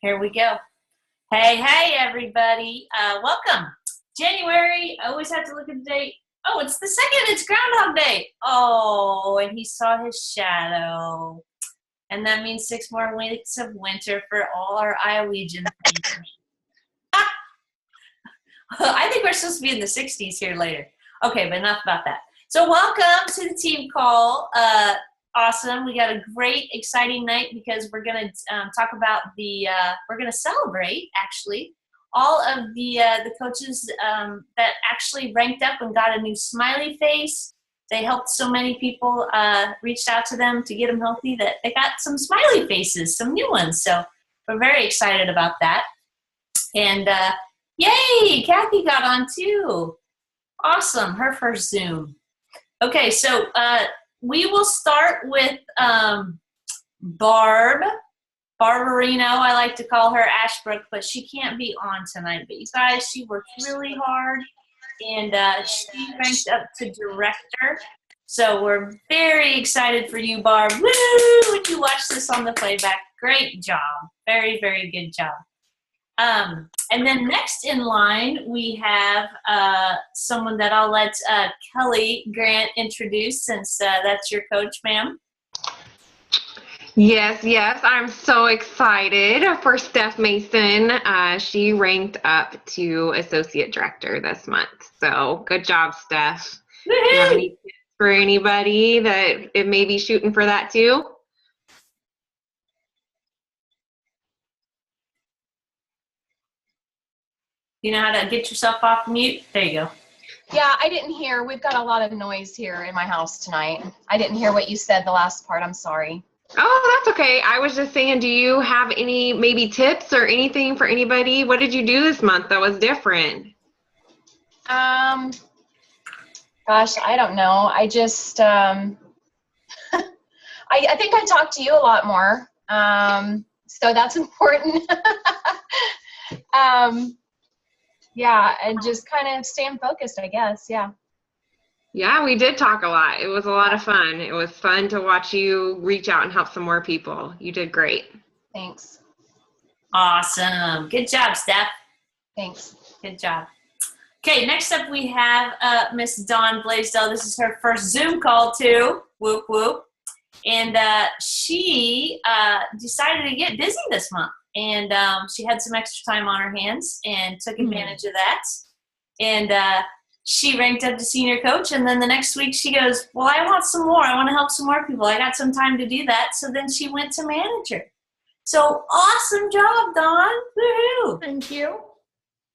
Here we go. Hey, everybody. Welcome. January. I always have to look at the date. Oh, it's the 2nd. It's Groundhog Day. Oh, and he saw his shadow. And that means 6 more weeks of winter for all our Iowegians. I think we're supposed to be in the 60s here later. Okay, but enough about that. So welcome to the team call. Awesome. We got a great, exciting night because we're going to talk about we're going to celebrate, actually, all of the coaches that actually ranked up and got a new smiley face. They helped so many people, reached out to them to get them healthy that they got some smiley faces, some new ones. So we're very excited about that. And yay, Kathy got on too. Awesome. Her first Zoom. Okay, so we will start with Barbarino. I like to call her Ashbrook, but she can't be on tonight. But you guys, she worked really hard, and she ranked up to director. So we're very excited for you, Barb. Woo! When you watch this on the playback, great job. Very, very good job. And then next in line, we have someone that I'll let Kelly Grant introduce, since that's your coach, ma'am. Yes. I'm so excited for Steph Mason. She ranked up to associate director this month. So good job, Steph. Do you have any tips for anybody that it may be shooting for that too? You know how to get yourself off mute? There you go. Yeah, I didn't hear. We've got a lot of noise here in my house tonight. I didn't hear what you said the last part. I'm sorry. Oh, that's okay. I was just saying, do you have any maybe tips or anything for anybody? What did you do this month that was different? Gosh, I don't know. I just, I think I talk to you a lot more. So that's important. Yeah, and just kind of staying focused, I guess. Yeah. Yeah, we did talk a lot. It was a lot of fun. It was fun to watch you reach out and help some more people. You did great. Thanks. Awesome. Good job, Steph. Thanks. Good job. Okay, next up we have Miss Dawn Blaisdell. This is her first Zoom call too. Whoop, whoop. And she decided to get busy this month. And she had some extra time on her hands and took advantage of that. And she ranked up to senior coach. And then the next week she goes, well, I want some more. I want to help some more people. I got some time to do that. So then she went to manager. So awesome job, Dawn. Woohoo. Thank you.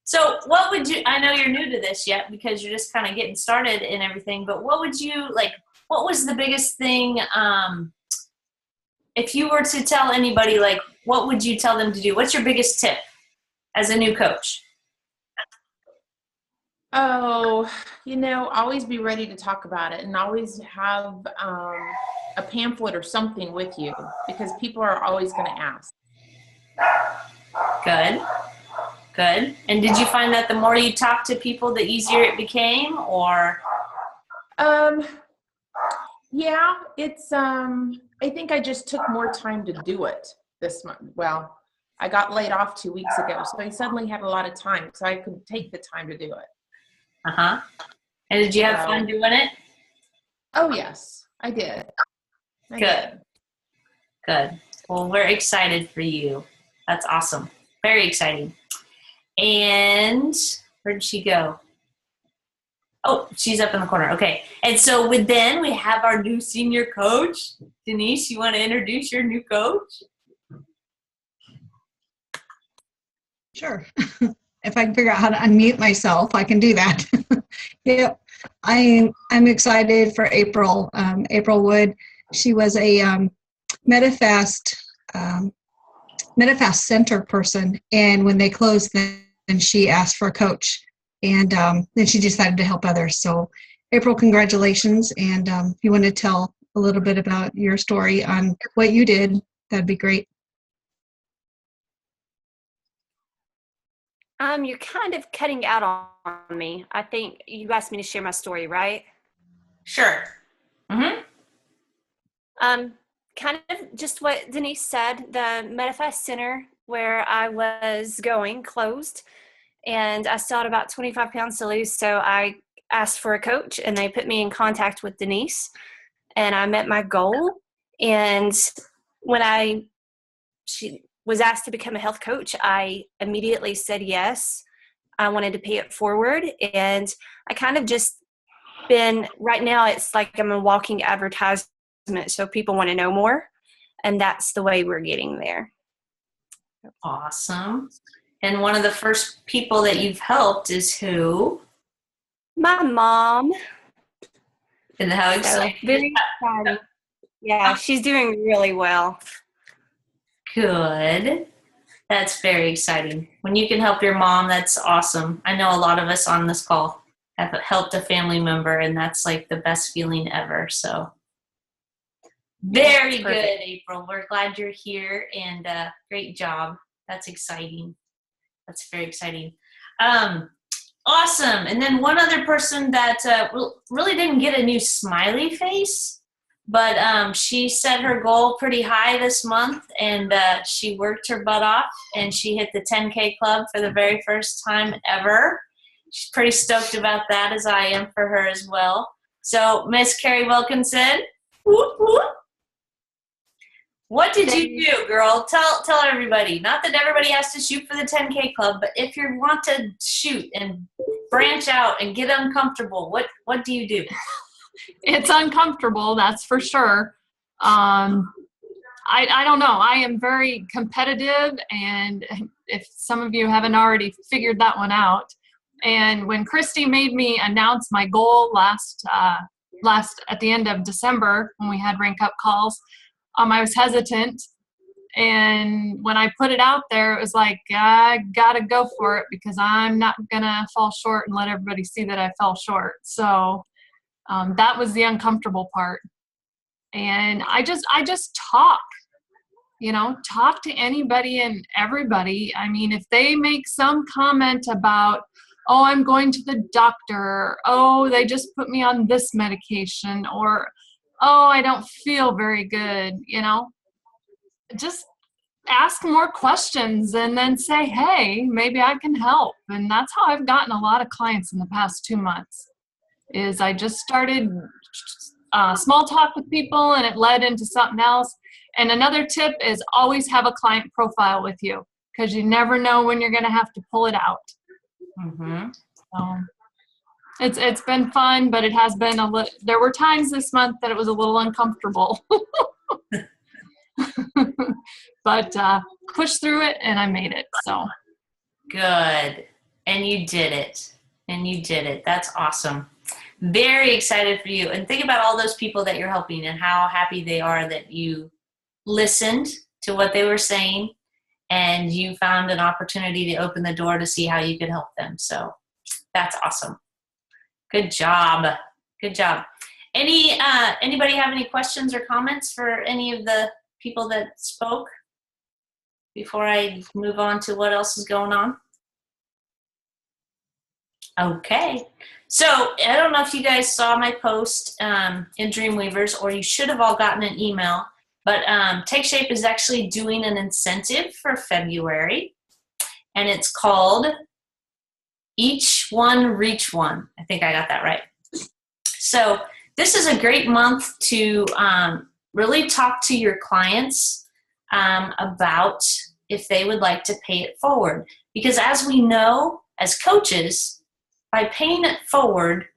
So what would you, I know you're new to this yet because you're just kind of getting started and everything, but what would you, like, what was the biggest thing, if you were to tell anybody, like, what would you tell them to do? What's your biggest tip as a new coach? Oh, always be ready to talk about it, and always have a pamphlet or something with you, because people are always going to ask. Good. And did you find that the more you talked to people, the easier it became, or? Yeah, it's, I think I just took more time to do it this month. Well, I got laid off 2 weeks ago, so I suddenly had a lot of time, so I could take the time to do it. Uh-huh. And did you have fun doing it? Oh, yes, I did. Good. Well, we're excited for you. That's awesome. Very exciting. And where did she go? Oh, she's up in the corner. Okay. And so then we have our new senior coach. Denise, you want to introduce your new coach? Sure. If I can figure out how to unmute myself, I can do that. Yep. I'm excited for April. April Wood. She was a Medifast Center person, and when they closed, then she asked for a coach, and then she decided to help others. So, April, congratulations! And if you want to tell a little bit about your story on what you did, that'd be great. You're kind of cutting out on me. I think you asked me to share my story, right? Sure. Mm-hmm. Kind of just what Denise said. The Medifast Center where I was going closed, and I still had about 25 pounds to lose. So I asked for a coach, and they put me in contact with Denise, and I met my goal. And when she was asked to become a health coach, I immediately said yes. I wanted to pay it forward, and I kind of just been, right now it's like I'm a walking advertisement, so people want to know more, and that's the way we're getting there. Awesome. And one of the first people that you've helped is who? My mom. And how So exciting. very exciting. Yeah, she's doing really well. Good. That's very exciting. When you can help your mom, that's awesome. I know a lot of us on this call have helped a family member, and that's like the best feeling ever. So very good, April. We're glad you're here, and great job. That's exciting. That's very exciting. Awesome. And then one other person that really didn't get a new smiley face, but she set her goal pretty high this month, and she worked her butt off, and she hit the 10K club for the very first time ever. She's pretty stoked about that, as I am for her as well. So Miss Carrie Wilkinson, whoop, whoop. What did you do, girl? Tell everybody. Not that everybody has to shoot for the 10K club, but if you want to shoot and branch out and get uncomfortable, what do you do? It's uncomfortable, that's for sure. I don't know. I am very competitive, and if some of you haven't already figured that one out, and when Christy made me announce my goal last at the end of December when we had rank up calls, I was hesitant, and when I put it out there, it was like, I gotta go for it because I'm not gonna fall short and let everybody see that I fell short. So that was the uncomfortable part. And I just talk to anybody and everybody. I mean, if they make some comment about, oh, I'm going to the doctor, oh, they just put me on this medication, or oh, I don't feel very good, just ask more questions and then say, hey, maybe I can help. And that's how I've gotten a lot of clients in the past 2 months, is I just started small talk with people, and it led into something else. And another tip is always have a client profile with you, because you never know when you're going to have to pull it out. Mm-hmm. So it's been fun, but it has been there were times this month that it was a little uncomfortable. But pushed through it, and I made it. So good. And you did it. That's awesome. Very excited for you. And think about all those people that you're helping and how happy they are that you listened to what they were saying and you found an opportunity to open the door to see how you could help them. So that's awesome. Good job. Good job. Anybody have any questions or comments for any of the people that spoke before I move on to what else is going on? Okay. So I don't know if you guys saw my post in Dreamweavers, or you should have all gotten an email, but Take Shape is actually doing an incentive for February, and it's called Each One Reach One. I think I got that right. So this is a great month to really talk to your clients about if they would like to pay it forward. Because as we know, as coaches, by paying it forward,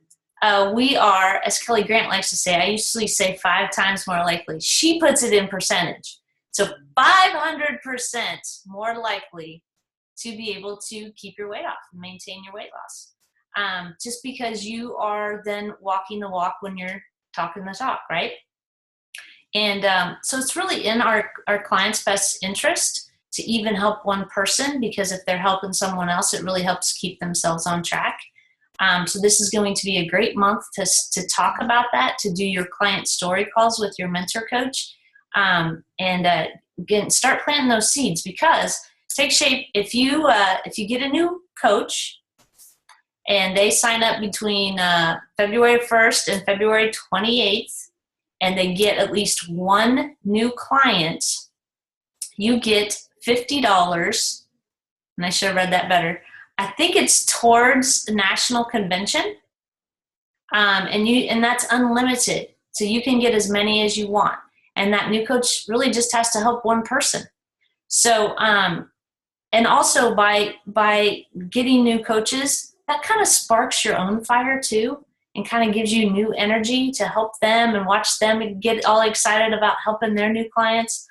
we are, as Kelly Grant likes to say, I usually say 5 times more likely. She puts it in percentage. So 500% more likely to be able to keep your weight off and maintain your weight loss. Just because you are then walking the walk when you're talking the talk, right? And so it's really in our clients' best interest to even help one person, because if they're helping someone else, it really helps keep themselves on track. So this is going to be a great month to talk about that, to do your client story calls with your mentor coach, and again, start planting those seeds. Because Take Shape, if you get a new coach and they sign up between February 1st and February 28th, and they get at least one new client, you get $50, and I should have read that better. I think it's towards the national convention, and that's unlimited. So you can get as many as you want, and that new coach really just has to help one person. So, and also by getting new coaches, that kind of sparks your own fire too, and kind of gives you new energy to help them and watch them get all excited about helping their new clients.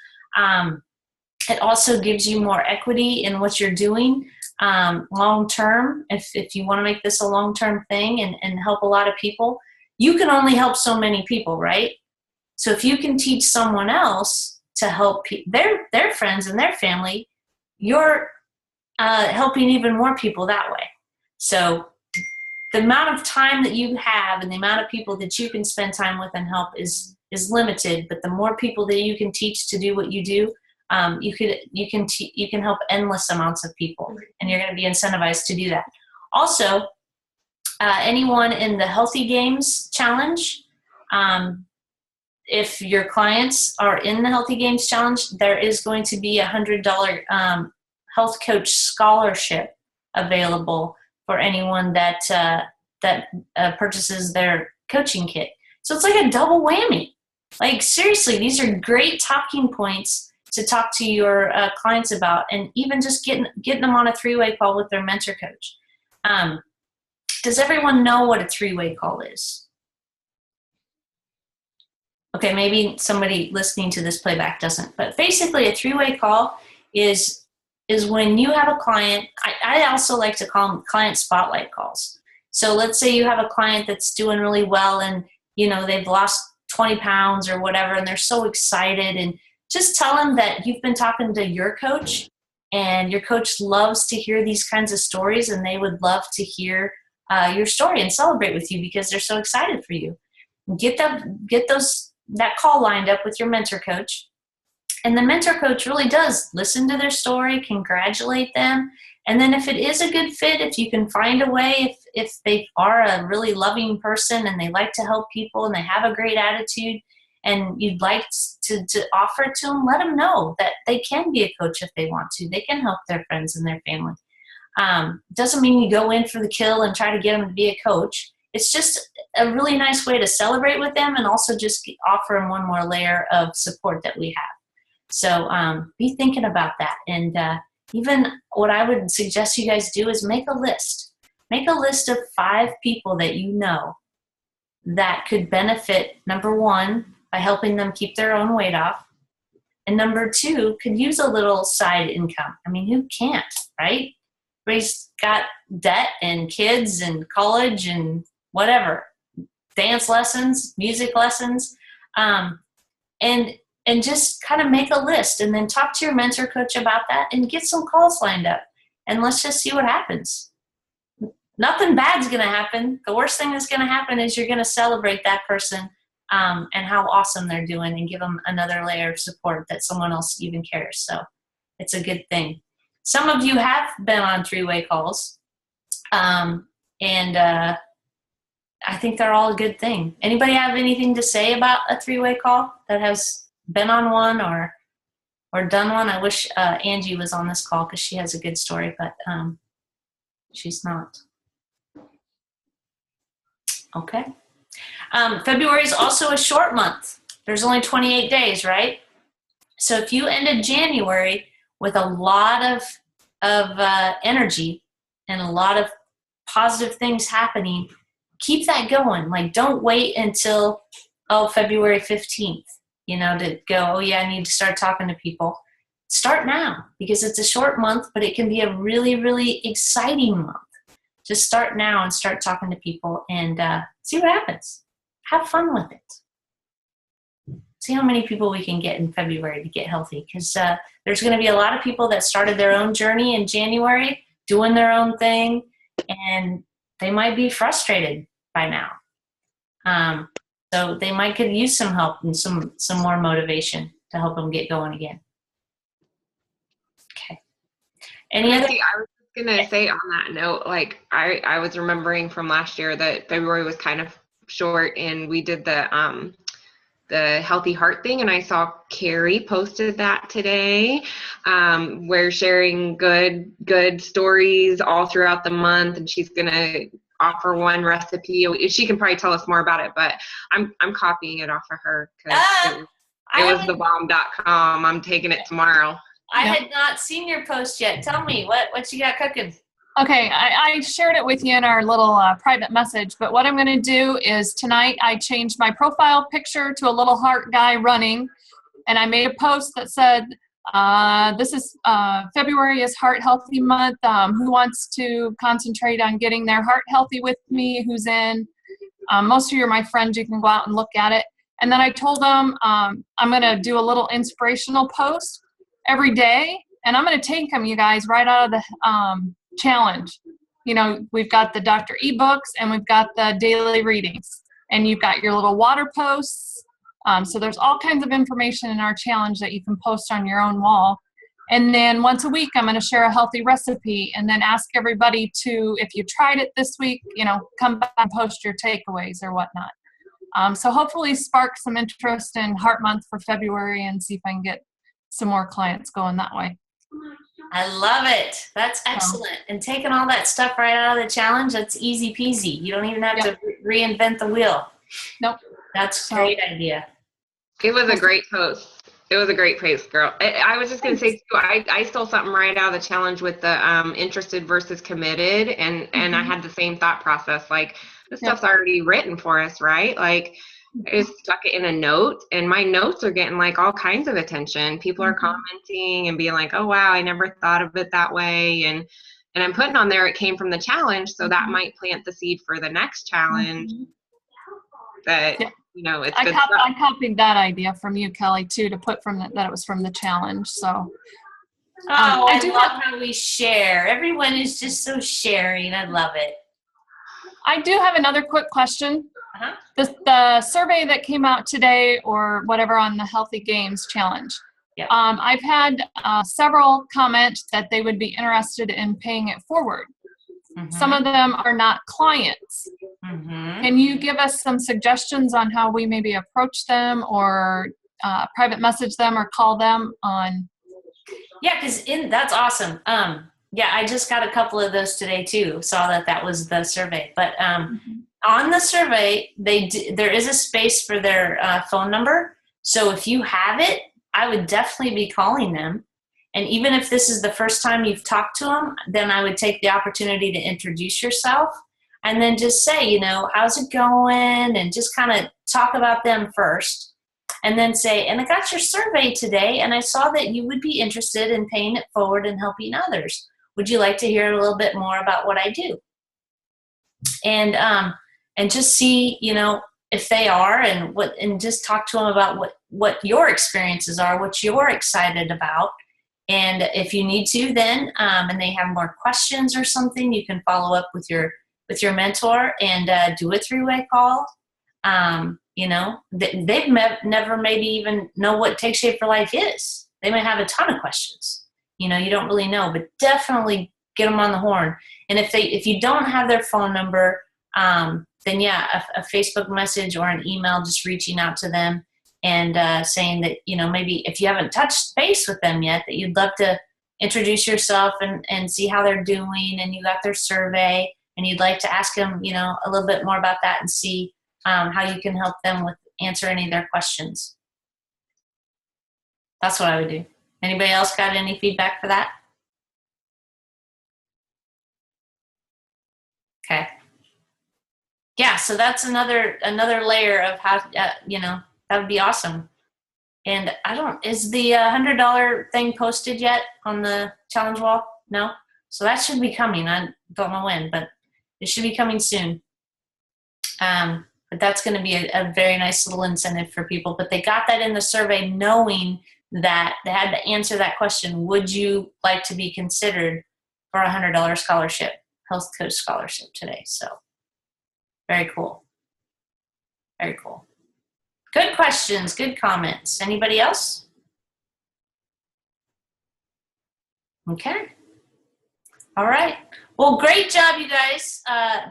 It also gives you more equity in what you're doing long term. If you want to make this a long term thing and help a lot of people, you can only help so many people, right? So if you can teach someone else to help their friends and their family, you're helping even more people that way. So the amount of time that you have and the amount of people that you can spend time with and help is limited. But the more people that you can teach to do what you do, you can help endless amounts of people, and you're going to be incentivized to do that. Also, anyone in the Healthy Games Challenge, if your clients are in the Healthy Games Challenge, there is going to be $100 health coach scholarship available for anyone that purchases their coaching kit. So it's like a double whammy. Like seriously, these are great talking points to talk to your clients about, and even just getting them on a three-way call with their mentor coach. Does everyone know what a three-way call is? Okay, maybe somebody listening to this playback doesn't, but basically a three-way call is when you have a client. I also like to call them client spotlight calls. So let's say you have a client that's doing really well, and they've lost 20 pounds or whatever, and they're so excited, and just tell them that you've been talking to your coach, and your coach loves to hear these kinds of stories, and they would love to hear your story and celebrate with you because they're so excited for you. Get that call lined up with your mentor coach. And the mentor coach really does listen to their story, congratulate them, and then if it is a good fit, if you can find a way, if they are a really loving person and they like to help people and they have a great attitude, and you'd like to offer it to them, let them know that they can be a coach if they want to. They can help their friends and their family. Doesn't mean you go in for the kill and try to get them to be a coach. It's just a really nice way to celebrate with them and also just offer them one more layer of support that we have. So be thinking about that. And even what I would suggest you guys do is make a list. Make a list of 5 people that you know that could benefit, number 1, by helping them keep their own weight off. And number 2, could use a little side income. I mean, who can't, right? Everybody's got debt and kids and college and whatever, dance lessons, music lessons, and just kind of make a list and then talk to your mentor coach about that and get some calls lined up. And let's just see what happens. Nothing bad's going to happen. The worst thing that's going to happen is you're going to celebrate that person and how awesome they're doing and give them another layer of support that someone else even cares. So it's a good thing. Some of you have been on three-way calls, and I think they're all a good thing. Anybody have anything to say about a three-way call that has been on one or done one? I wish Angie was on this call because she has a good story, but she's not. Okay. February is also a short month. There's only 28 days, right? So if you ended January with a lot of energy and a lot of positive things happening, keep that going. Like, don't wait until February 15th, to go, oh yeah, I need to start talking to people. Start now, because it's a short month, but it can be a really, really exciting month. Just start now and start talking to people and see what happens. Have fun with it. See how many people we can get in February to get healthy, because there's going to be a lot of people that started their own journey in January, doing their own thing, and they might be frustrated by now. So they might could use some help and some more motivation to help them get going again. Okay. Any other? I was just gonna say on that note, like I was remembering from last year that February was kind of short, and we did the the healthy heart thing, and I saw Carrie posted that today. We're sharing good stories all throughout the month, and she's gonna offer one recipe. She can probably tell us more about it, but I'm copying it off of her because it was thebomb.com. I'm taking it tomorrow. I had not seen your post yet. Tell me what you got cooking. Okay, I shared it with you in our little private message, but what I'm going to do is tonight I changed my profile picture to a little heart guy running, and I made a post that said, this is February is Heart Healthy Month. Who wants to concentrate on getting their heart healthy with me? Who's in? Most of you are my friends. You can go out and look at it. And then I told them I'm going to do a little inspirational post every day, and I'm going to take them, you guys, right out of the challenge. You know, we've got the Dr. ebooks and we've got the daily readings, and you've got your little water posts. So there's all kinds of information in our challenge that you can post on your own wall. And then once a week, I'm going to share a healthy recipe and then ask everybody to, if you tried it this week, you know, come back and post your takeaways or whatnot. So hopefully spark some interest in Heart Month for February and see if I can get some more clients going that way. I love it. That's excellent. And taking all that stuff right out of the challenge, that's easy peasy. You don't even have to reinvent the wheel. Nope. That's a great idea. It was a great post. It was a great post, girl. I was just going to say, too, I stole something right out of the challenge with the interested versus committed, and I had the same thought process. Like, this stuff's already written for us, right? Like, I just stuck it in a note, and my notes are getting like all kinds of attention. People are commenting and being like, oh wow, I never thought of it that way. And I'm putting on there, it came from the challenge, so that might plant the seed for the next challenge. That you know, it's good stuff. I copied that idea from you, Kelly, too, to put from that it was from the challenge. So I love how we share. Everyone is just so sharing. I love it. I do have another quick question. The survey that came out today or whatever on the Healthy Games Challenge. I've had several comment that they would be interested in paying it forward. Some of them are not clients. Can you give us some suggestions on how we maybe approach them or private message them or call them on? Yeah, because that's awesome. I just got a couple of those today too. Saw that was the survey. But on the survey, there is a space for their phone number. So if you have it, I would definitely be calling them. And even if this is the first time you've talked to them, then I would take the opportunity to introduce yourself and then just say, you know, how's it going? And just kind of talk about them first. And then say, and I got your survey today, and I saw that you would be interested in paying it forward and helping others. Would you like to hear a little bit more about what I do? And just see, you know, if they are, and just talk to them about what your experiences are, what you're excited about. And if you need to, then and they have more questions or something, you can follow up with your mentor and do a three-way call. You know, they've never maybe even know what Take Shape for Life is. They may have a ton of questions. You know, you don't really know, but definitely get them on the horn. And if you don't have their phone number, then a Facebook message or an email, just reaching out to them and saying that, you know, maybe if you haven't touched base with them yet, that you'd love to introduce yourself and see how they're doing, and you got their survey and you'd like to ask them, you know, a little bit more about that and see how you can help them answer any of their questions. That's what I would do. Anybody else got any feedback for that? Okay. Yeah, so that's another layer of how, you know, that would be awesome. And is the $100 thing posted yet on the challenge wall? No? So that should be coming. I don't know when, but it should be coming soon. But that's going to be a very nice little incentive for people. But they got that in the survey knowing that they had to answer that question, would you like to be considered for a $100 scholarship, health coach scholarship today? So very cool. Very cool. Good questions, good comments. Anybody else? Okay. All right. Well, great job, you guys.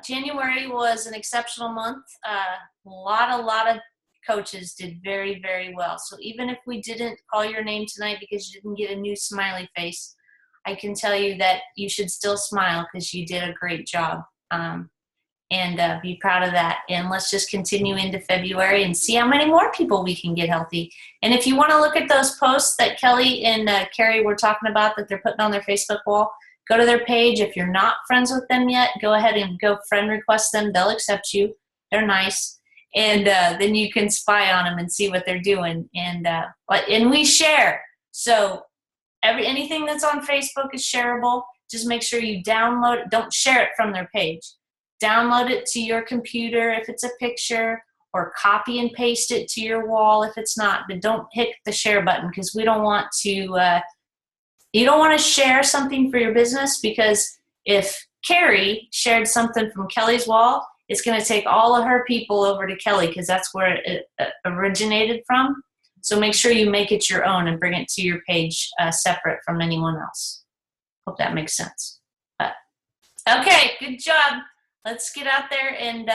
January was an exceptional month. A lot of coaches did very, very well. So even if we didn't call your name tonight because you didn't get a new smiley face, I can tell you that you should still smile because you did a great job. And be proud of that. And let's just continue into February and see how many more people we can get healthy. And if you want to look at those posts that Kelly and Carrie were talking about that they're putting on their Facebook wall, go to their page. If you're not friends with them yet, go ahead and go friend request them. They'll accept you. They're nice. And then you can spy on them and see what they're doing. And we share. So anything that's on Facebook is shareable. Just make sure you download it. Don't share it from their page. Download it to your computer if it's a picture, or copy and paste it to your wall if it's not. But don't hit the share button because we don't want to. You don't want to share something for your business, because if Carrie shared something from Kelly's wall, it's going to take all of her people over to Kelly because that's where it originated from. So make sure you make it your own and bring it to your page separate from anyone else. Hope that makes sense. But okay, good job. Let's get out there and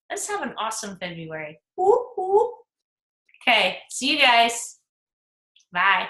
let's have an awesome February. Woo, woo. Okay, see you guys. Bye.